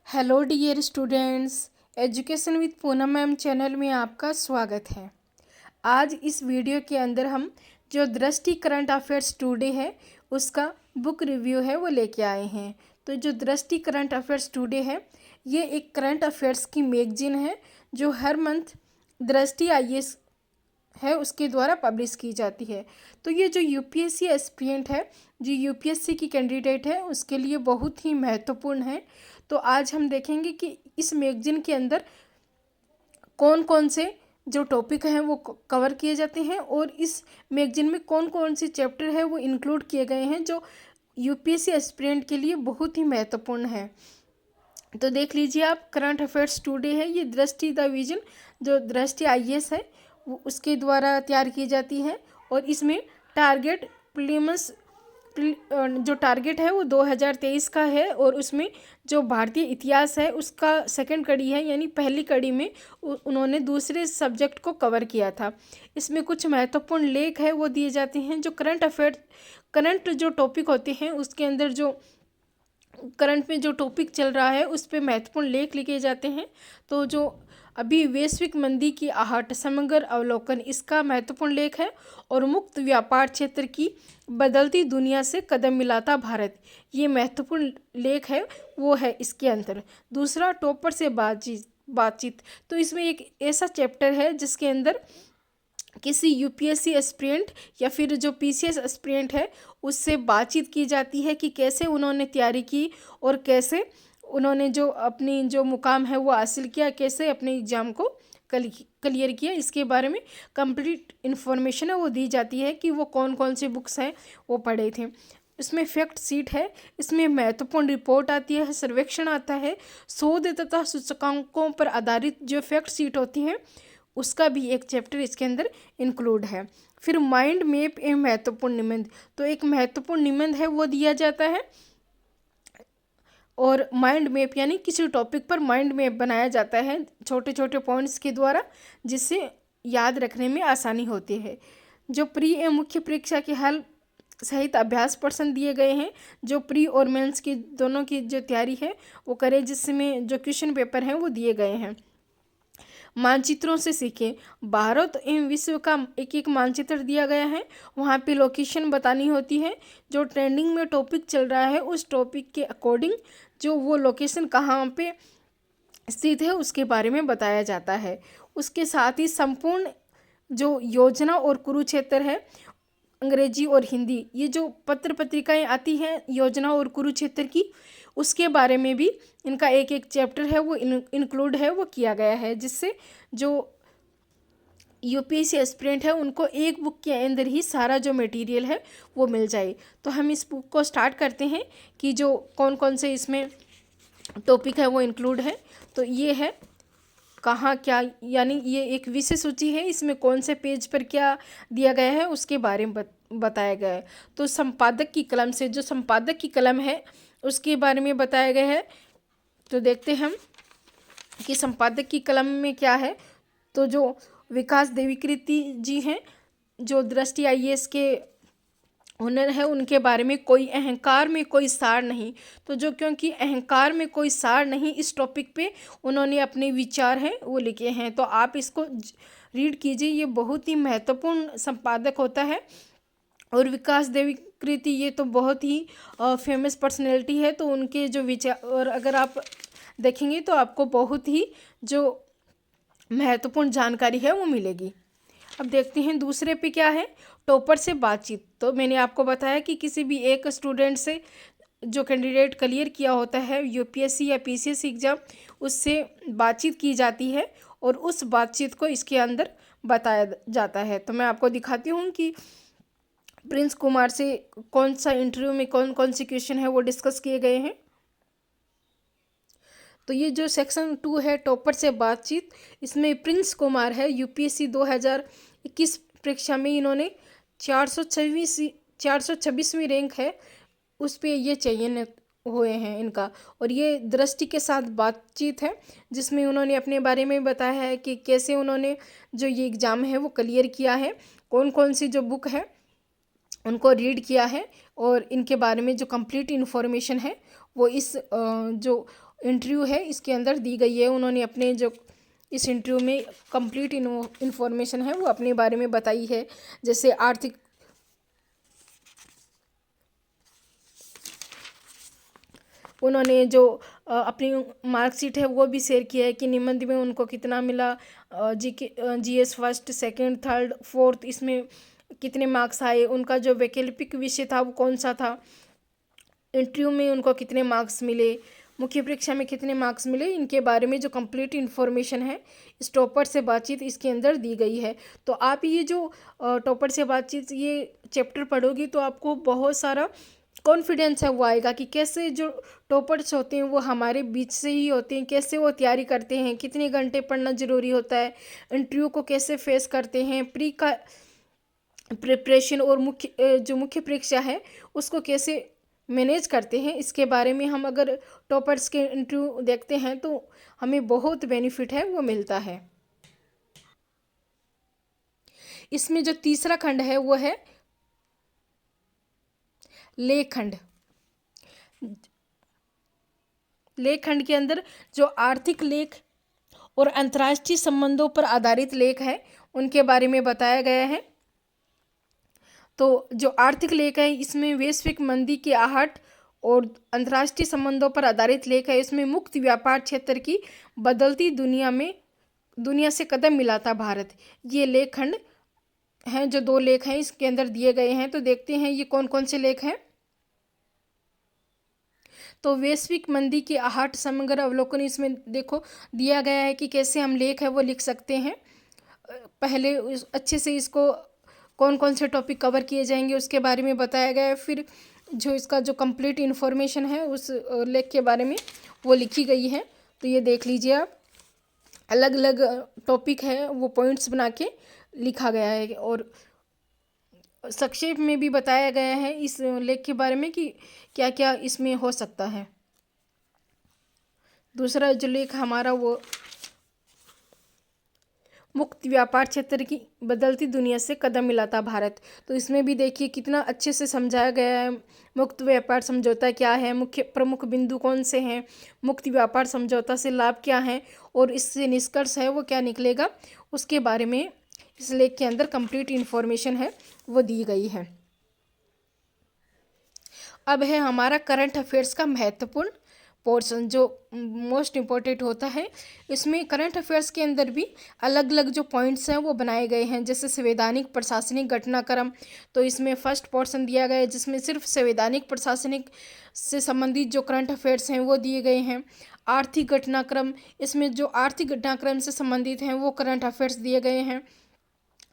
Hello dear students, education with Poonam ma'am channel में आपका स्वागत है। आज इस वीडियो के अंदर हम जो दृष्टि करंट अफेयर्स टुडे है उसका बुक रिव्यू है वो लेके आए हैं। तो जो दृष्टि करंट अफेयर्स टुडे है ये एक करंट अफेयर्स की मैगजीन है जो हर मंथ दृष्टि आईएएस है उसके द्वारा पब्लिश की जाती है। तो ये जो यूपीएससी एस्पिरेंट है, जो यूपीएससी की कैंडिडेट है, उसके लिए बहुत ही महत्वपूर्ण है। तो आज हम देखेंगे कि इस मैगजीन के अंदर कौन कौन से जो टॉपिक हैं वो कवर किए जाते हैं और इस मैगजीन में कौन कौन से चैप्टर है वो इंक्लूड किए गए हैं जो यूपीएससी एस्पिरेंट के लिए बहुत ही महत्वपूर्ण है। तो देख लीजिए आप, करंट अफेयर्स टुडे है, ये दृष्टि द विजन जो दृष्टि आईएएस है वो उसके द्वारा तैयार की जाती है। और इसमें टारगेट प्रीलिम्स जो टारगेट है वो 2023 का है और उसमें जो भारतीय इतिहास है उसका सेकंड कड़ी है, यानी पहली कड़ी में उन्होंने दूसरे सब्जेक्ट को कवर किया था। इसमें कुछ महत्वपूर्ण लेख है वो दिए जाते हैं। जो करंट जो टॉपिक होते हैं उसके अंदर जो करंट में जो टॉपिक चल रहा है उस पर महत्वपूर्ण लेख लिखे जाते हैं। तो जो अभी वैश्विक मंदी की आहट समग्र अवलोकन इसका महत्वपूर्ण लेख है। और मुक्त व्यापार क्षेत्र की बदलती दुनिया से कदम मिलाता भारत, ये महत्वपूर्ण लेख है वो है इसके अंदर। दूसरा, टॉपर से बातचीत। तो इसमें एक ऐसा चैप्टर है जिसके अंदर किसी यूपीएससी एस्पिरेंट या फिर जो पीसीएस एस्पिरेंट है उससे बातचीत की जाती है कि कैसे उन्होंने तैयारी की और कैसे उन्होंने जो अपनी जो मुकाम है वो हासिल किया, कैसे अपने एग्ज़ाम को क्लियर किया। इसके बारे में कंप्लीट इन्फॉर्मेशन है वो दी जाती है कि वो कौन कौन सी बुक्स हैं वो पढ़े थे। इसमें फैक्ट सीट है, इसमें महत्वपूर्ण रिपोर्ट आती है, सर्वेक्षण आता है, शोध तथा सूचकांकों पर आधारित जो फैक्ट सीट होती है उसका भी एक चैप्टर इसके अंदर इंक्लूड है। फिर माइंड मैप ए महत्वपूर्ण निबंध, तो एक महत्वपूर्ण निबंध है वो दिया जाता है। और माइंड मैप यानी किसी टॉपिक पर माइंड मैप बनाया जाता है छोटे छोटे पॉइंट्स के द्वारा, जिससे याद रखने में आसानी होती है। जो प्री एवं मुख्य परीक्षा के हल सहित अभ्यास प्रश्न दिए गए हैं, जो प्री और मेंस की दोनों की जो तैयारी है वो करें, जिसमें जो क्वेश्चन पेपर हैं वो दिए गए हैं। मानचित्रों से सीखें, भारत एवं विश्व का एक एक मानचित्र दिया गया है, वहाँ पे लोकेशन बतानी होती है। जो ट्रेंडिंग में टॉपिक चल रहा है उस टॉपिक के अकॉर्डिंग जो वो लोकेशन कहाँ पे स्थित है उसके बारे में बताया जाता है। उसके साथ ही संपूर्ण जो योजना और कुरुक्षेत्र है, अंग्रेजी और हिंदी, ये जो पत्र पत्रिकाएं आती हैं योजना और कुरुक्षेत्र की, उसके बारे में भी इनका एक एक चैप्टर है वो इंक्लूड है वो किया गया है, जिससे जो यूपीएससी एस्पिरेंट है उनको एक बुक के अंदर ही सारा जो मटेरियल है वो मिल जाए। तो हम इस बुक को स्टार्ट करते हैं कि जो कौन कौन से इसमें टॉपिक है वो इंक्लूड है। तो ये है कहाँ क्या, यानी ये एक विषय सूची है, इसमें कौन से पेज पर क्या दिया गया है उसके बारे में बताया गया है। तो संपादक की कलम से, जो संपादक की कलम है उसके बारे में बताया गया है। तो देखते हैं हम कि संपादक की कलम में क्या है। तो जो विकास देवीकृति जी हैं, जो दृष्टि आईएएस के हुनर है, उनके बारे में कोई अहंकार में कोई सार नहीं। तो जो क्योंकि अहंकार में कोई सार नहीं, इस टॉपिक पे उन्होंने अपने विचार हैं वो लिखे हैं। तो आप इसको रीड कीजिए, ये बहुत ही महत्वपूर्ण संपादक होता है। और विकास देवीकृति ये तो बहुत ही फेमस पर्सनैलिटी है, तो उनके जो विचार और अगर आप देखेंगे तो आपको बहुत ही जो महत्वपूर्ण जानकारी है वो मिलेगी। अब देखते हैं दूसरे पे क्या है, टॉपर से बातचीत। तो मैंने आपको बताया कि किसी भी एक स्टूडेंट से जो कैंडिडेट क्लियर किया होता है यूपीएससी या पीसीएस एग्ज़ाम, उससे बातचीत की जाती है और उस बातचीत को इसके अंदर बताया जाता है। तो मैं आपको दिखाती हूँ कि प्रिंस कुमार से कौन सा इंटरव्यू में कौन कौन से क्वेश्चन है वो डिस्कस किए गए हैं। तो ये जो सेक्शन 2 है टॉपर से बातचीत, इसमें प्रिंस कुमार है, यूपीएससी 2021 परीक्षा में इन्होंने 426वीं रैंक है उस पे ये चयन हुए हैं इनका। और ये दृष्टि के साथ बातचीत है जिसमें उन्होंने अपने बारे में बताया है कि कैसे उन्होंने जो ये एग्ज़ाम है वो क्लियर किया है, कौन कौन सी जो बुक है उनको रीड किया है, और इनके बारे में जो कंप्लीट इन्फॉर्मेशन है वो इस जो इंटरव्यू है इसके अंदर दी गई है। उन्होंने अपने जो इस इंटरव्यू में कंप्लीट इन्फॉर्मेशन है वो अपने बारे में बताई है। जैसे आर्थिक उन्होंने जो अपनी मार्कशीट है वो भी शेयर किया है कि निबंध में उनको कितना मिला, GS first second third fourth इसमें कितने मार्क्स आए, उनका जो वैकल्पिक विषय था वो कौन सा था, इंटरव्यू में उनको कितने मार्क्स मिले, मुख्य परीक्षा में कितने मार्क्स मिले, इनके बारे में जो कंप्लीट इन्फॉर्मेशन है इस टॉपर से बातचीत इसके अंदर दी गई है। तो आप ये जो टॉपर से बातचीत ये चैप्टर पढ़ोगी तो आपको बहुत सारा कॉन्फिडेंस है वो आएगा कि कैसे जो टॉपर्स होते हैं वो हमारे बीच से ही होते हैं, कैसे वो तैयारी करते हैं, कितने घंटे पढ़ना ज़रूरी होता है, इंटरव्यू को कैसे फेस करते हैं, प्री का प्रिपरेशन और मुख्य परीक्षा है उसको कैसे मैनेज करते हैं। इसके बारे में हम अगर टॉपर्स के इंटरव्यू देखते हैं तो हमें बहुत बेनिफिट है वो मिलता है। इसमें जो तीसरा खंड है वो है लेख खंड। लेख खंड के अंदर जो आर्थिक लेख और अंतर्राष्ट्रीय संबंधों पर आधारित लेख है उनके बारे में बताया गया है। तो जो आर्थिक लेख है इसमें वैश्विक मंदी की आहट और अंतर्राष्ट्रीय संबंधों पर आधारित लेख है। इसमें मुक्त व्यापार क्षेत्र की बदलती दुनिया से कदम मिलाता भारत, ये लेख खंड हैं। जो 2 लेख हैं इसके अंदर दिए गए हैं, तो देखते हैं ये कौन कौन से लेख हैं। तो वैश्विक मंदी की आहट समग्र अवलोकन इसमें देखो दिया गया है कि कैसे हम लेख है वो लिख सकते हैं। पहले अच्छे से इसको कौन कौन से टॉपिक कवर किए जाएंगे उसके बारे में बताया गया है। फिर जो इसका जो कंप्लीट इन्फॉर्मेशन है उस लेख के बारे में वो लिखी गई है। तो ये देख लीजिए आप, अलग अलग टॉपिक है वो पॉइंट्स बना के लिखा गया है और संक्षेप में भी बताया गया है इस लेख के बारे में कि क्या क्या इसमें हो सकता है। दूसरा जो लेख हमारा वो मुक्त व्यापार क्षेत्र की बदलती दुनिया से कदम मिलाता भारत। तो इसमें भी देखिए कितना अच्छे से समझाया गया है। मुक्त व्यापार समझौता क्या है, मुख्य प्रमुख बिंदु कौन से हैं, मुक्त व्यापार समझौता से लाभ क्या है और इससे निष्कर्ष है वो क्या निकलेगा, उसके बारे में इस लेख के अंदर कंप्लीट इन्फॉर्मेशन है वो दी गई है। अब है हमारा करंट अफेयर्स का महत्वपूर्ण पोर्शन जो मोस्ट इम्पोर्टेंट होता है। इसमें करंट अफेयर्स के अंदर भी अलग अलग जो पॉइंट्स हैं वो बनाए गए हैं। जैसे संवैधानिक प्रशासनिक घटनाक्रम, तो इसमें फर्स्ट पोर्शन दिया गया है जिसमें सिर्फ संवैधानिक प्रशासनिक से संबंधित जो करंट अफेयर्स हैं वो दिए गए हैं। आर्थिक घटनाक्रम, इसमें जो आर्थिक घटनाक्रम से संबंधित हैं वो करंट अफेयर्स दिए गए हैं।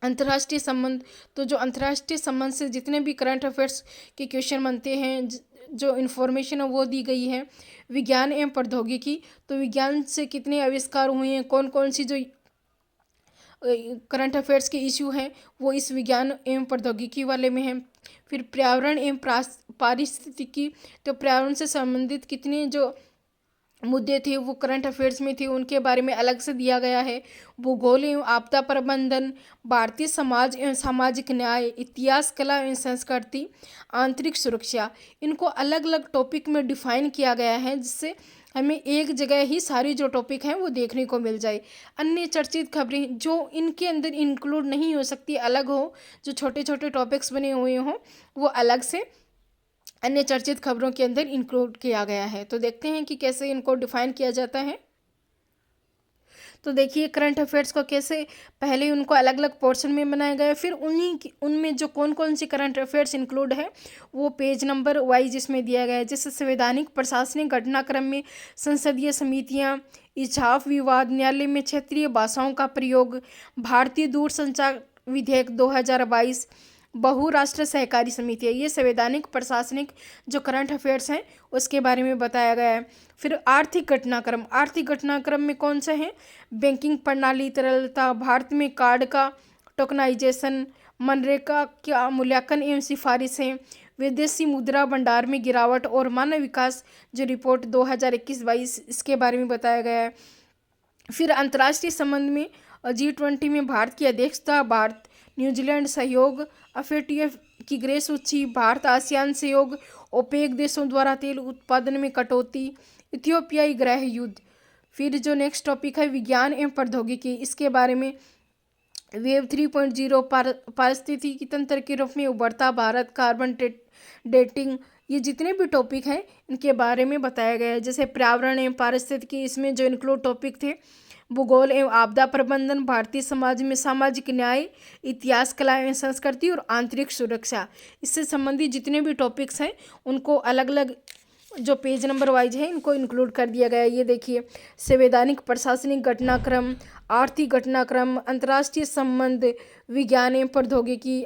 अंतर्राष्ट्रीय संबंध, तो जो अंतर्राष्ट्रीय संबंध से जितने भी करंट अफेयर्स के क्वेश्चन बनते हैं जो इन्फॉर्मेशन है वो दी गई है। विज्ञान एवं प्रौद्योगिकी, तो विज्ञान से कितने आविष्कार हुए हैं, कौन कौन सी जो करंट अफेयर्स के इशू हैं वो इस विज्ञान एवं प्रौद्योगिकी वाले में हैं। फिर पर्यावरण एवं पारिस्थितिकी, तो पर्यावरण से संबंधित कितने जो मुद्दे थे वो करंट अफेयर्स में थे उनके बारे में अलग से दिया गया है। भूगोल एवं आपदा प्रबंधन, भारतीय समाज एवं सामाजिक न्याय, इतिहास कला एवं संस्कृति, आंतरिक सुरक्षा, इनको अलग अलग टॉपिक में डिफाइन किया गया है जिससे हमें एक जगह ही सारी जो टॉपिक हैं वो देखने को मिल जाए। अन्य चर्चित खबरें जो इनके अंदर इंक्लूड नहीं हो सकती, अलग हो, जो छोटे छोटे टॉपिक्स बने हुए हों वो अलग से अन्य चर्चित खबरों के अंदर इंक्लूड किया गया है। तो देखते हैं कि कैसे इनको डिफाइन किया जाता है। तो देखिए करंट अफेयर्स को कैसे पहले उनको अलग अलग पोर्शन में बनाया गया है, फिर उनमें जो कौन कौन सी करंट अफेयर्स इंक्लूड है वो पेज नंबर वाइज इसमें दिया गया है। जैसे संवैधानिक प्रशासनिक घटनाक्रम में संसदीय समितियां, इच्छाफ विवाद, न्यायालय में क्षेत्रीय भाषाओं का प्रयोग, भारतीय दूरसंचार विधेयक 2022, बहुराष्ट्रीय सहकारी समिति है, ये संवैधानिक प्रशासनिक जो करंट अफेयर्स हैं उसके बारे में बताया गया है। फिर आर्थिक घटनाक्रम, आर्थिक घटनाक्रम में कौन सा है, बैंकिंग प्रणाली तरलता, भारत में कार्ड का टोकनाइजेशन, मनरेगा का मूल्यांकन एवं सिफारिशें, विदेशी मुद्रा भंडार में गिरावट और मानव विकास जो रिपोर्ट 2021-22 इसके बारे में बताया गया है। फिर अंतर्राष्ट्रीय संबंध में G20 में भारत की अध्यक्षता, भारत न्यूजीलैंड सहयोग, एफएटीएफ की ग्रे सूची, भारत आसियान सहयोग, ओपेक देशों द्वारा तेल उत्पादन में कटौती, इथियोपियाई गृह युद्ध। फिर जो नेक्स्ट टॉपिक है विज्ञान एवं प्रौद्योगिकी, इसके बारे में वेब 3.0 पारिस्थितिकी तंत्र के रूप में उभरता भारत, कार्बन डेटिंग, ये जितने भी टॉपिक हैं इनके बारे में बताया गया है। जैसे पर्यावरण एवं पारिस्थितिकी, इसमें जो इंक्लूड टॉपिक थे भूगोल एवं आपदा प्रबंधन, भारतीय समाज में सामाजिक न्याय, इतिहास, कला एवं संस्कृति और आंतरिक सुरक्षा, इससे संबंधित जितने भी टॉपिक्स हैं उनको अलग अलग जो पेज नंबर वाइज है इनको इंक्लूड कर दिया गया है। ये देखिए, संवैधानिक प्रशासनिक घटनाक्रम, आर्थिक घटनाक्रम, अंतर्राष्ट्रीय संबंध, विज्ञान एवं प्रौद्योगिकी,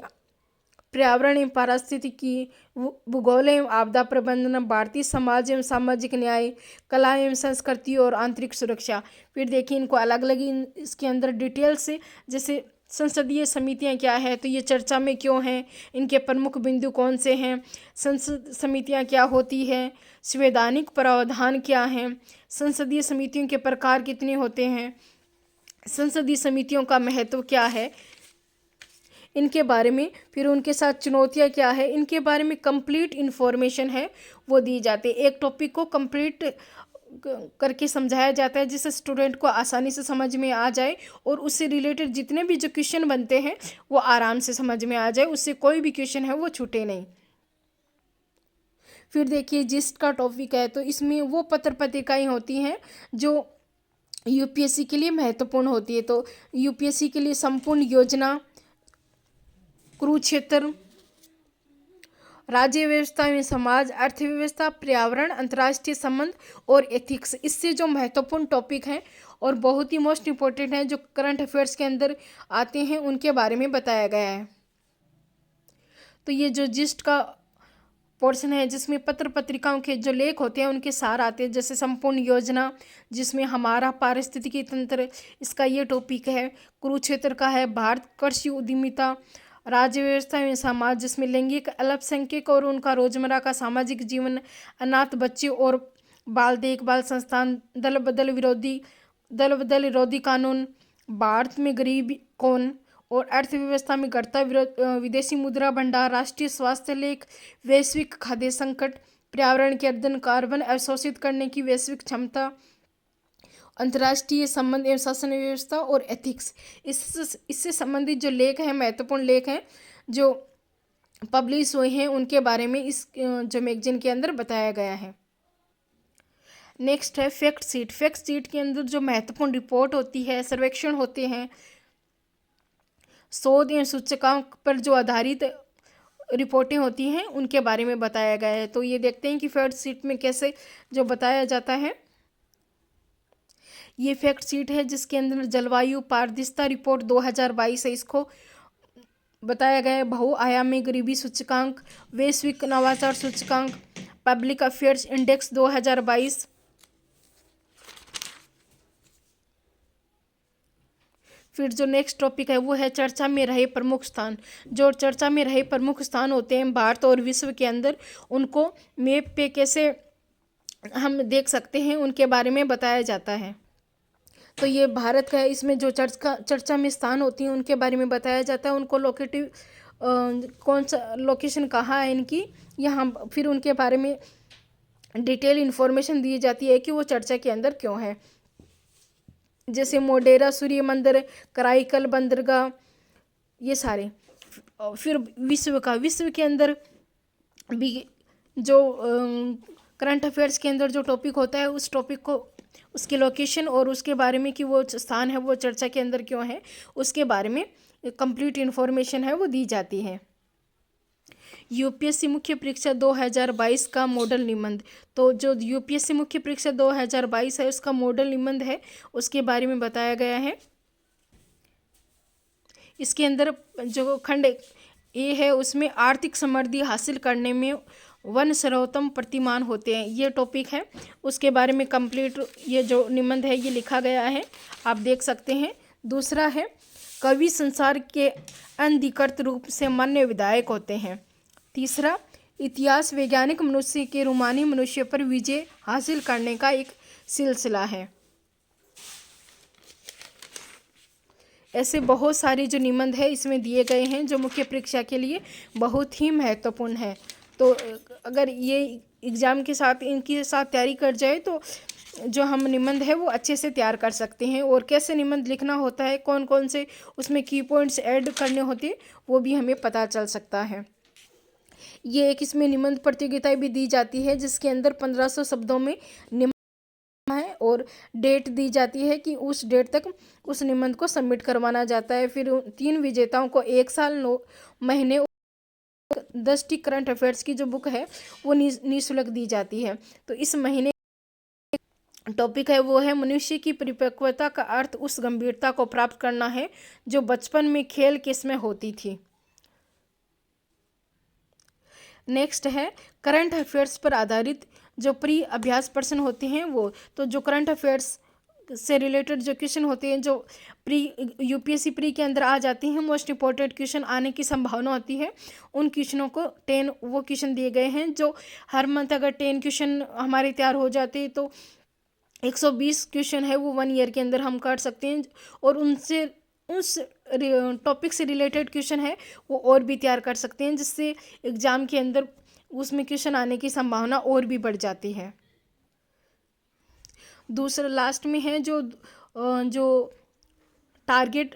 पर्यावरण एवं पारिस्थितिकी, भूगोल एवं आपदा प्रबंधन, भारतीय समाज एवं सामाजिक न्याय, कला एवं संस्कृति और आंतरिक सुरक्षा। फिर देखिए इनको अलग अलग इसके अंदर डिटेल से, जैसे संसदीय समितियां क्या है, तो ये चर्चा में क्यों हैं, इनके प्रमुख बिंदु कौन से हैं, संसद समितियां क्या होती है, संवैधानिक प्रावधान क्या हैं, संसदीय समितियों के प्रकार कितने होते हैं, संसदीय समितियों का महत्व क्या है, इनके बारे में, फिर उनके साथ चुनौतियां क्या है, इनके बारे में कंप्लीट इन्फॉर्मेशन है वो दी जाती है। एक टॉपिक को कंप्लीट करके समझाया जाता है जिससे स्टूडेंट को आसानी से समझ में आ जाए और उससे रिलेटेड जितने भी जो क्वेश्चन बनते हैं वो आराम से समझ में आ जाए, उससे कोई भी क्वेश्चन है वो छूटे नहीं। फिर देखिए जिस्ट का टॉपिक है, तो इसमें वो पत्र पत्रिकाएं होती हैं जो यूपीएससी के लिए महत्वपूर्ण होती है। तो यूपीएससी के लिए संपूर्ण योजना, कुरुक्षेत्र, राज्य व्यवस्था एवं समाज, अर्थव्यवस्था, पर्यावरण, अंतर्राष्ट्रीय संबंध और एथिक्स, इससे जो महत्वपूर्ण टॉपिक हैं और बहुत ही मोस्ट इम्पोर्टेंट हैं जो करंट अफेयर्स के अंदर आते हैं उनके बारे में बताया गया है। तो ये जो जिस्ट का पोर्शन है जिसमें पत्र पत्रिकाओं के जो लेख होते हैं उनके सार आते हैं, जैसे संपूर्ण योजना जिसमें हमारा पारिस्थितिकी तंत्र, इसका ये टॉपिक है। कुरुक्षेत्र का है भारत कृषि उद्यमिता, राज्य व्यवस्था एवं समाज जिसमें लैंगिक अल्पसंख्यक और उनका रोजमर्रा का सामाजिक जीवन, अनाथ बच्चे और बाल देखभाल संस्थान, दल बदल विरोधी कानून, भारत में गरीबी कौन और अर्थव्यवस्था में घटता विदेशी मुद्रा भंडार, राष्ट्रीय स्वास्थ्य लेख, वैश्विक खाद्य संकट, पर्यावरण के अध्ययन, कार्बन अवशोषित करने की वैश्विक क्षमता, अंतर्राष्ट्रीय संबंध एवं शासन व्यवस्था और एथिक्स, इससे संबंधित जो लेख हैं, महत्वपूर्ण लेख हैं जो पब्लिश हुए हैं उनके बारे में इस जो मैगजीन के अंदर बताया गया है। नेक्स्ट है फैक्ट शीट। फैक्ट शीट के अंदर जो महत्वपूर्ण रिपोर्ट होती है, सर्वेक्षण होते हैं, शोध एवं सूचकांक पर जो आधारित रिपोर्टें होती हैं उनके बारे में बताया गया है। तो ये देखते हैं कि फैक्ट शीट में कैसे जो बताया जाता है। ये फैक्ट शीट है जिसके अंदर जलवायु पारदर्शिता रिपोर्ट 2022 है, इसको बताया गया है। बहुआयामी गरीबी सूचकांक, वैश्विक नवाचार सूचकांक, पब्लिक अफेयर्स इंडेक्स 2022। फिर जो नेक्स्ट टॉपिक है वो है चर्चा में रहे प्रमुख स्थान। जो चर्चा में रहे प्रमुख स्थान होते हैं भारत और विश्व के अंदर, उनको मैप पे कैसे हम देख सकते हैं उनके बारे में बताया जाता है। तो ये भारत का है, इसमें जो चर्चा में स्थान होती हैं उनके बारे में बताया जाता है, उनको लोकेटिव कौन सा लोकेशन कहाँ है इनकी, यहाँ फिर उनके बारे में डिटेल इन्फॉर्मेशन दी जाती है कि वो चर्चा के अंदर क्यों है। जैसे मोढेरा सूर्य मंदिर, कराईकल बंदरगाह, ये सारे। फिर विश्व के अंदर भी जो करंट अफेयर्स के अंदर जो टॉपिक होता है उस टॉपिक को, उसके लोकेशन और उसके बारे में कि वो स्थान है वो चर्चा के अंदर क्यों है, उसके बारे में कंप्लीट इन्फॉर्मेशन है वो दी जाती है। यूपीएससी मुख्य परीक्षा 2022 का मॉडल निबंध। तो जो यूपीएससी मुख्य परीक्षा 2022 है उसका मॉडल निबंध है, उसके बारे में बताया गया है। इसके अंदर जो खंड ए है उसमें आर्थिक समृद्धि हासिल करने में वन सर्वोत्तम प्रतिमान होते हैं, ये टॉपिक है, उसके बारे में कंप्लीट ये जो निबंध है ये लिखा गया है, आप देख सकते हैं। दूसरा है कवि संसार के अनधिकृत रूप से मान्य विधायक होते हैं। तीसरा, इतिहास वैज्ञानिक मनुष्य के रूमानी मनुष्य पर विजय हासिल करने का एक सिलसिला है। ऐसे बहुत सारे जो निबंध है इसमें दिए गए हैं जो मुख्य परीक्षा के लिए बहुत ही महत्वपूर्ण है। तो अगर ये एग्ज़ाम के साथ इनके साथ तैयारी कर जाए तो जो हम निबंध है वो अच्छे से तैयार कर सकते हैं। और कैसे निबंध लिखना होता है, कौन कौन से उसमें की पॉइंट्स ऐड करने होते हैं, वो भी हमें पता चल सकता है। ये एक इसमें निबंध प्रतियोगिता भी दी जाती है जिसके अंदर 1500 शब्दों में निबंध है और डेट दी जाती है कि उस डेट तक उस निबंध को सबमिट करवाना जाता है। फिर 3 विजेताओं को 1 साल 9 महीने 10 टी करंट अफेयर्स की जो बुक है वो निःशुल्क दी जाती है। तो इस महीने टॉपिक है वो है मनुष्य की परिपक्वता का अर्थ उस गंभीरता को प्राप्त करना है जो बचपन में खेल किस में होती थी। नेक्स्ट है करंट अफेयर्स पर आधारित जो प्री अभ्यास प्रश्न होते हैं वो। तो जो करंट अफेयर्स से रिलेटेड जो क्वेश्चन होते हैं जो प्री यूपीएससी प्री के अंदर आ जाती हैं, मोस्ट इंपॉर्टेंट क्वेश्चन आने की संभावना होती है, उन क्वेश्चनों को 10 वो क्वेश्चन दिए गए हैं जो हर मंथ अगर 10 क्वेश्चन हमारे तैयार हो जाते हैं तो 120 क्वेश्चन है वो 1 ईयर के अंदर हम कर सकते हैं। और उनसे उस टॉपिक से रिलेटेड क्वेश्चन है वो और भी तैयार कर सकते हैं जिससे एग्ज़ाम के अंदर उसमें क्वेश्चन आने की संभावना और भी बढ़ जाती है। दूसरा लास्ट में है जो टारगेट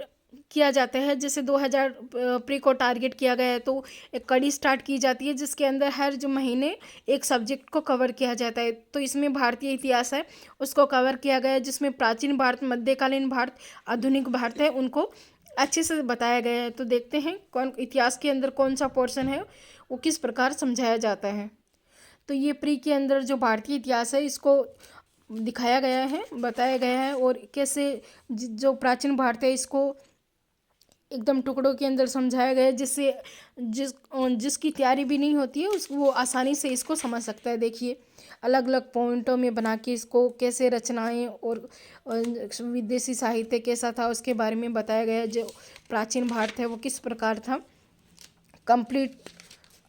किया जाता है, जैसे 2000 प्री को टारगेट किया गया है तो एक कड़ी स्टार्ट की जाती है जिसके अंदर हर जो महीने एक सब्जेक्ट को कवर किया जाता है। तो इसमें भारतीय इतिहास है उसको कवर किया गया है जिसमें प्राचीन भारत, मध्यकालीन भारत, आधुनिक भारत है उनको अच्छे से बताया गया है। तो देखते हैं कौन इतिहास के अंदर कौन सा पोर्शन है वो किस प्रकार समझाया जाता है। तो ये प्री के अंदर जो भारतीय इतिहास है इसको दिखाया गया है, बताया गया है और कैसे जो प्राचीन भारत है इसको एकदम टुकड़ों के अंदर समझाया गया है जिससे जिसकी तैयारी भी नहीं होती है वो आसानी से इसको समझ सकता है। देखिए अलग अलग पॉइंटों में बना के इसको कैसे रचनाएं और विदेशी साहित्य कैसा था उसके बारे में बताया गया है। जो प्राचीन भारत है वो किस प्रकार था कंप्लीट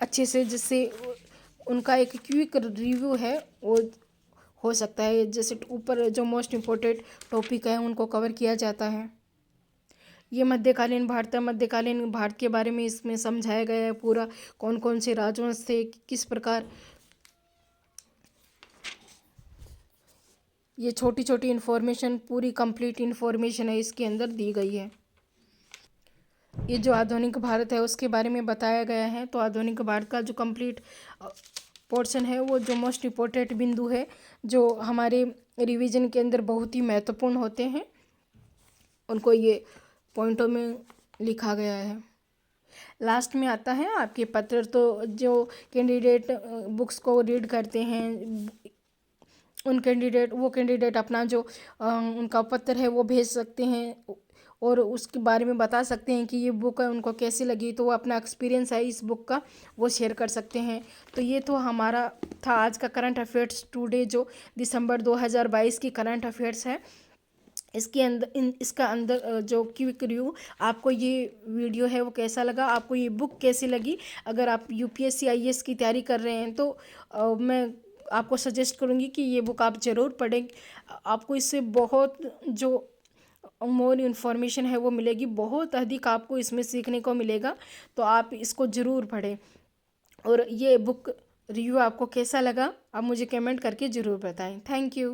अच्छे से, जिससे उनका एक क्विक रिव्यू है वो हो सकता है। जैसे ऊपर जो मोस्ट इम्पोर्टेंट टॉपिक है उनको कवर किया जाता है। ये मध्यकालीन भारत है, मध्यकालीन भारत के बारे में इसमें समझाया गया है पूरा, कौन कौन से राजवंश थे, किस प्रकार ये छोटी छोटी इन्फॉर्मेशन पूरी कंप्लीट इन्फॉर्मेशन है इसके अंदर दी गई है। ये जो आधुनिक भारत है उसके बारे में बताया गया है। तो आधुनिक भारत का जो कंप्लीट पोर्शन है वो जो मोस्ट इम्पोर्टेंट बिंदु है जो हमारे रिवीजन के अंदर बहुत ही महत्वपूर्ण होते हैं उनको ये पॉइंटों में लिखा गया है। लास्ट में आता है आपके पत्र। तो जो कैंडिडेट बुक्स को रीड करते हैं वो कैंडिडेट अपना जो उनका पत्र है वो भेज सकते हैं और उसके बारे में बता सकते हैं कि ये बुक है उनको कैसी लगी। तो वो अपना एक्सपीरियंस है इस बुक का वो शेयर कर सकते हैं। तो ये तो हमारा था आज का करंट अफेयर्स टुडे जो दिसंबर 2022 की करंट अफेयर्स है। इसके अंदर इसका अंदर जो क्विक रिव्यू आपको ये वीडियो है वो कैसा लगा, आपको ये बुक कैसी लगी। अगर आप यूपीएससी आईएएस की तैयारी कर रहे हैं तो मैं आपको सजेस्ट करूँगी कि ये बुक आप ज़रूर पढ़ें। आपको इससे बहुत जो मोर इन्फॉर्मेशन है वो मिलेगी, बहुत अधिक आपको इसमें सीखने को मिलेगा। तो आप इसको ज़रूर पढ़ें और ये बुक रिव्यू आपको कैसा लगा आप मुझे कमेंट करके ज़रूर बताएं। Thank you.